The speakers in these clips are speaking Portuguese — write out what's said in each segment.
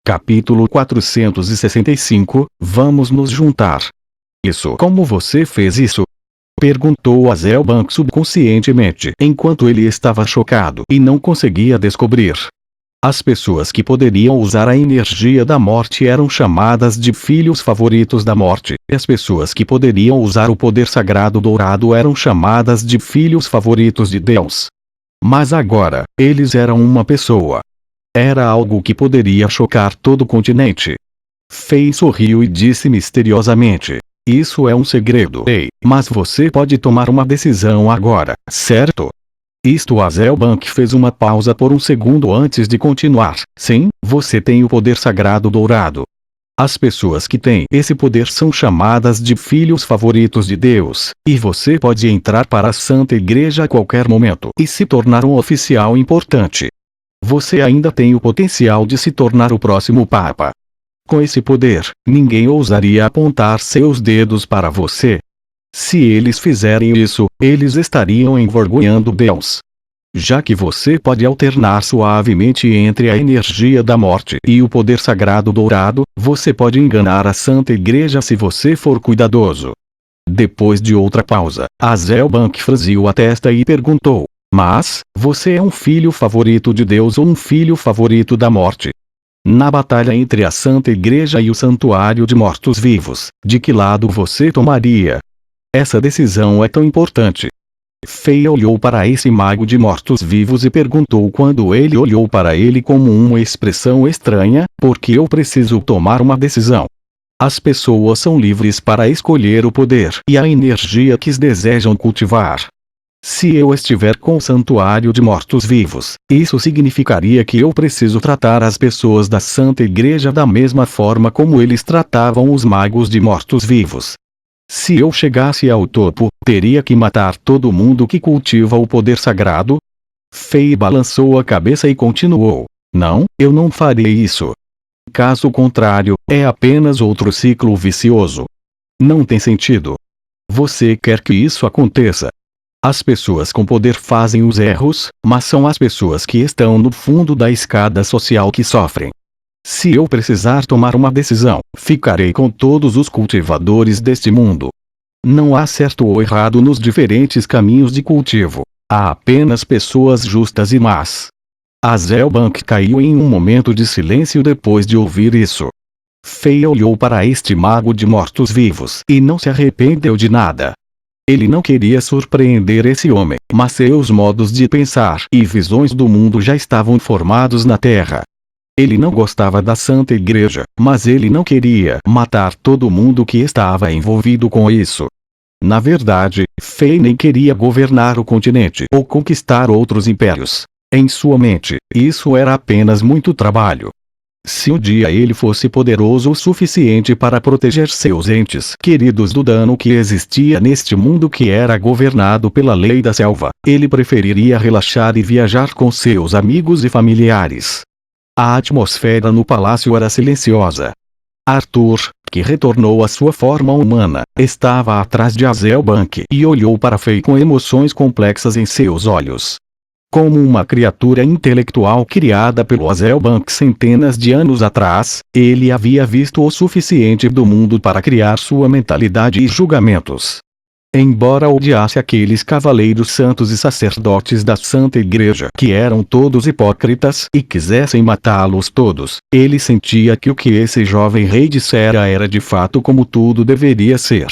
Capítulo 465, Vamos nos juntar. Isso. Como você fez isso? Perguntou Azelbank subconscientemente, enquanto ele estava chocado e não conseguia descobrir. As pessoas que poderiam usar a energia da morte eram chamadas de filhos favoritos da morte, e as pessoas que poderiam usar o poder sagrado dourado eram chamadas de filhos favoritos de Deus. Mas agora, eles eram uma pessoa. Era algo que poderia chocar todo o continente. Fei sorriu e disse misteriosamente: isso é um segredo. Ei, mas você pode tomar uma decisão agora, certo? Azelbank fez uma pausa por um segundo antes de continuar. Sim, você tem o poder sagrado dourado. As pessoas que têm esse poder são chamadas de filhos favoritos de Deus, e você pode entrar para a Santa Igreja a qualquer momento e se tornar um oficial importante. Você ainda tem o potencial de se tornar o próximo Papa. Com esse poder, ninguém ousaria apontar seus dedos para você. Se eles fizerem isso, eles estariam envergonhando Deus. Já que você pode alternar suavemente entre a energia da morte e o poder sagrado dourado, você pode enganar a Santa Igreja se você for cuidadoso. Depois de outra pausa, Azelbank franziu a testa e perguntou: mas, você é um filho favorito de Deus ou um filho favorito da morte? Na batalha entre a Santa Igreja e o Santuário de Mortos-Vivos, de que lado você tomaria? Essa decisão é tão importante. Fei olhou para esse mago de mortos-vivos e perguntou quando ele olhou para ele como uma expressão estranha: porque eu preciso tomar uma decisão? As pessoas são livres para escolher o poder e a energia que desejam cultivar. Se eu estiver com o Santuário de Mortos-Vivos, isso significaria que eu preciso tratar as pessoas da Santa Igreja da mesma forma como eles tratavam os magos de mortos-vivos. Se eu chegasse ao topo, teria que matar todo mundo que cultiva o poder sagrado? Fei balançou a cabeça e continuou: não, eu não farei isso. Caso contrário, é apenas outro ciclo vicioso. Não tem sentido. Você quer que isso aconteça. As pessoas com poder fazem os erros, mas são as pessoas que estão no fundo da escada social que sofrem. Se eu precisar tomar uma decisão, ficarei com todos os cultivadores deste mundo. Não há certo ou errado nos diferentes caminhos de cultivo. Há apenas pessoas justas e más. Azelbank caiu em um momento de silêncio depois de ouvir isso. Fei olhou para este mago de mortos-vivos e não se arrependeu de nada. Ele não queria surpreender esse homem, mas seus modos de pensar e visões do mundo já estavam formados na Terra. Ele não gostava da Santa Igreja, mas ele não queria matar todo mundo que estava envolvido com isso. Na verdade, Fei nem queria governar o continente ou conquistar outros impérios. Em sua mente, isso era apenas muito trabalho. Se um dia ele fosse poderoso o suficiente para proteger seus entes queridos do dano que existia neste mundo que era governado pela lei da selva, ele preferiria relaxar e viajar com seus amigos e familiares. A atmosfera no palácio era silenciosa. Arthur, que retornou à sua forma humana, estava atrás de Azelbank e olhou para Fei com emoções complexas em seus olhos. Como uma criatura intelectual criada pelo Azelbank centenas de anos atrás, ele havia visto o suficiente do mundo para criar sua mentalidade e julgamentos. Embora odiasse aqueles cavaleiros santos e sacerdotes da Santa Igreja que eram todos hipócritas e quisessem matá-los todos, ele sentia que o que esse jovem rei dissera era de fato como tudo deveria ser.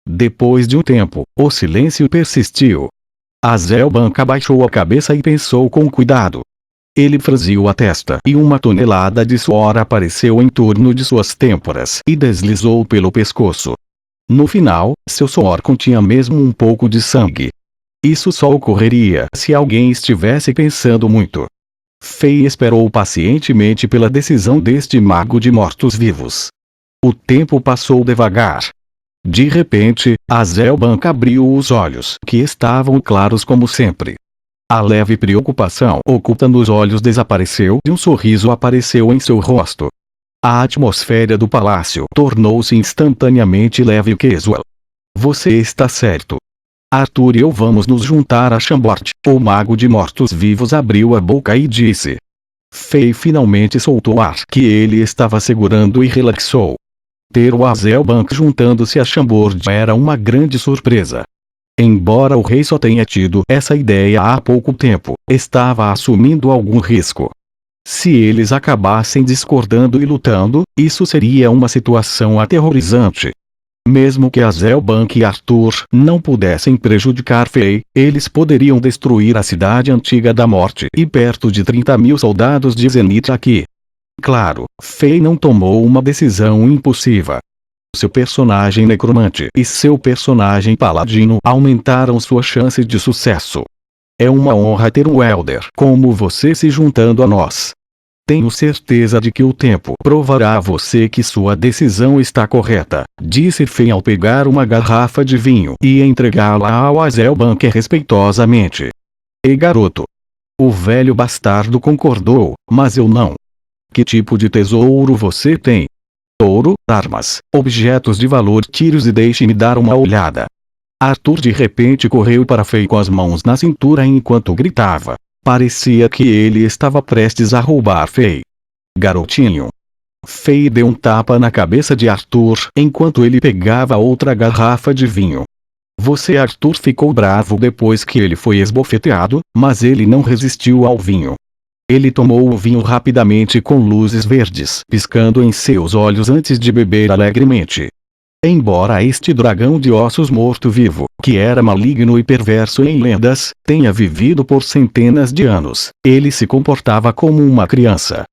Depois de um tempo, o silêncio persistiu. Azelbank abaixou a cabeça e pensou com cuidado. Ele franziu a testa e uma tonelada de suor apareceu em torno de suas têmporas e deslizou pelo pescoço. No final, seu suor continha mesmo um pouco de sangue. Isso só ocorreria se alguém estivesse pensando muito. Fei esperou pacientemente pela decisão deste mago de mortos-vivos. O tempo passou devagar. De repente, Azelbank abriu os olhos, que estavam claros como sempre. A leve preocupação oculta nos olhos desapareceu e um sorriso apareceu em seu rosto. A atmosfera do palácio tornou-se instantaneamente leve e casual. Você está certo. Arthur e eu vamos nos juntar a Chambord. O mago de mortos-vivos abriu a boca e disse: Fei finalmente soltou o ar que ele estava segurando e relaxou. Ter o Azelbank juntando-se a Chambord era uma grande surpresa. Embora o rei só tenha tido essa ideia há pouco tempo, estava assumindo algum risco. Se eles acabassem discordando e lutando, isso seria uma situação aterrorizante. Mesmo que Azelbank e Arthur não pudessem prejudicar Fei, eles poderiam destruir a cidade antiga da morte e perto de 30.000 soldados de Zenith aqui. Claro, Fei não tomou uma decisão impulsiva. Seu personagem necromante e seu personagem paladino aumentaram sua chance de sucesso. É uma honra ter um Elder como você se juntando a nós. Tenho certeza de que o tempo provará a você que sua decisão está correta, disse Fei ao pegar uma garrafa de vinho e entregá-la ao Azelbank respeitosamente. Ei garoto! O velho bastardo concordou, mas eu não. Que tipo de tesouro você tem? Ouro, armas, objetos de valor. Tire-os e deixe-me dar uma olhada. Arthur de repente correu para Fei com as mãos na cintura enquanto gritava. Parecia que ele estava prestes a roubar Fei. Garotinho. Fei deu um tapa na cabeça de Arthur enquanto ele pegava outra garrafa de vinho. Você Arthur ficou bravo depois que ele foi esbofeteado, mas ele não resistiu ao vinho. Ele tomou o vinho rapidamente com luzes verdes piscando em seus olhos antes de beber alegremente. Embora este dragão de ossos morto-vivo, que era maligno e perverso em lendas, tenha vivido por centenas de anos, ele se comportava como uma criança.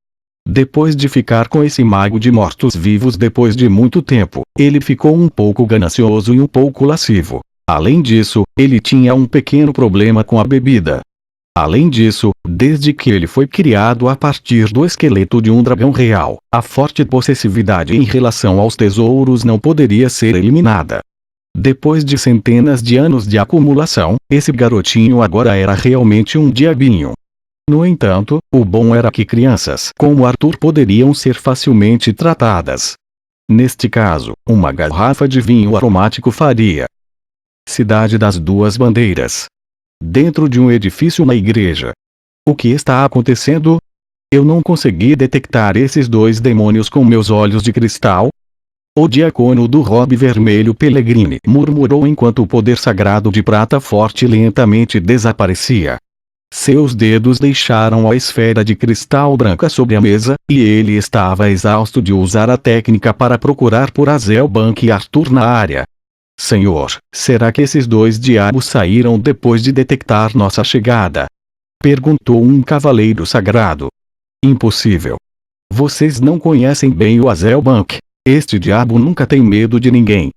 Depois de ficar com esse mago de mortos-vivos depois de muito tempo, ele ficou um pouco ganancioso e um pouco lascivo. Além disso, ele tinha um pequeno problema com a bebida. Além disso, desde que ele foi criado a partir do esqueleto de um dragão real, a forte possessividade em relação aos tesouros não poderia ser eliminada. Depois de centenas de anos de acumulação, esse garotinho agora era realmente um diabinho. No entanto, o bom era que crianças como Arthur poderiam ser facilmente tratadas. Neste caso, uma garrafa de vinho aromático faria. Cidade das Duas Bandeiras. Dentro de um edifício na igreja. O que está acontecendo? Eu não consegui detectar esses dois demônios com meus olhos de cristal? O diácono do robe vermelho Pellegrini murmurou enquanto o poder sagrado de prata forte lentamente desaparecia. Seus dedos deixaram a esfera de cristal branca sobre a mesa, e ele estava exausto de usar a técnica para procurar por Azelbank e Arthur na área. Senhor, será que esses dois diabos saíram depois de detectar nossa chegada? Perguntou um cavaleiro sagrado. Impossível. Vocês não conhecem bem o Azelbank. Este diabo nunca tem medo de ninguém.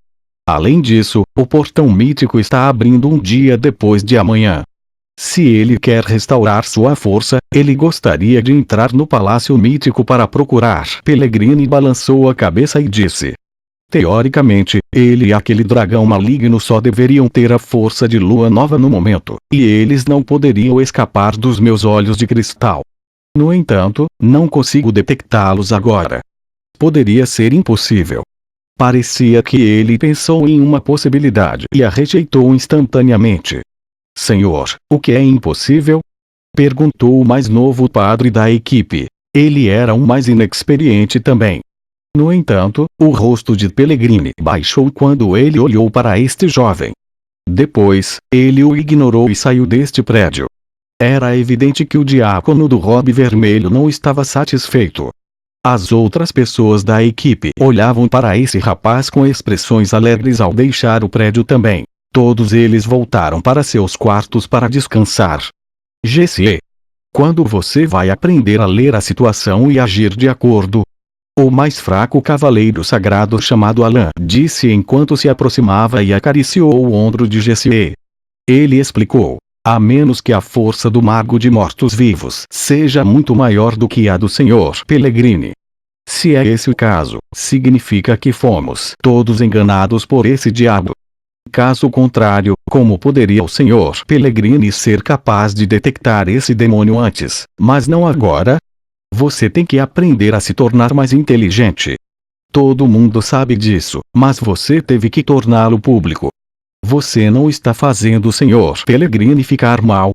Além disso, o portão mítico está abrindo um dia depois de amanhã. Se ele quer restaurar sua força, ele gostaria de entrar no palácio mítico para procurar. Pellegrini balançou a cabeça e disse. Teoricamente, ele e aquele dragão maligno só deveriam ter a força de lua nova no momento, e eles não poderiam escapar dos meus olhos de cristal. No entanto, não consigo detectá-los agora. Poderia ser impossível. Parecia que ele pensou em uma possibilidade e a rejeitou instantaneamente. Senhor, o que é impossível? Perguntou o mais novo padre da equipe. Ele era o mais inexperiente também. No entanto, o rosto de Pellegrini baixou quando ele olhou para este jovem. Depois, ele o ignorou e saiu deste prédio. Era evidente que o diácono do robe vermelho não estava satisfeito. As outras pessoas da equipe olhavam para esse rapaz com expressões alegres ao deixar o prédio também. Todos eles voltaram para seus quartos para descansar. GCE. Quando você vai aprender a ler a situação e agir de acordo? O mais fraco cavaleiro sagrado chamado Alan disse enquanto se aproximava e acariciou o ombro de GCE. Ele explicou. A menos que a força do mago de mortos-vivos seja muito maior do que a do Sr. Pellegrini. Se é esse o caso, significa que fomos todos enganados por esse diabo. Caso contrário, como poderia o Sr. Pellegrini ser capaz de detectar esse demônio antes, mas não agora? Você tem que aprender a se tornar mais inteligente. Todo mundo sabe disso, mas você teve que torná-lo público. Você não está fazendo o Sr. Pellegrini ficar mal,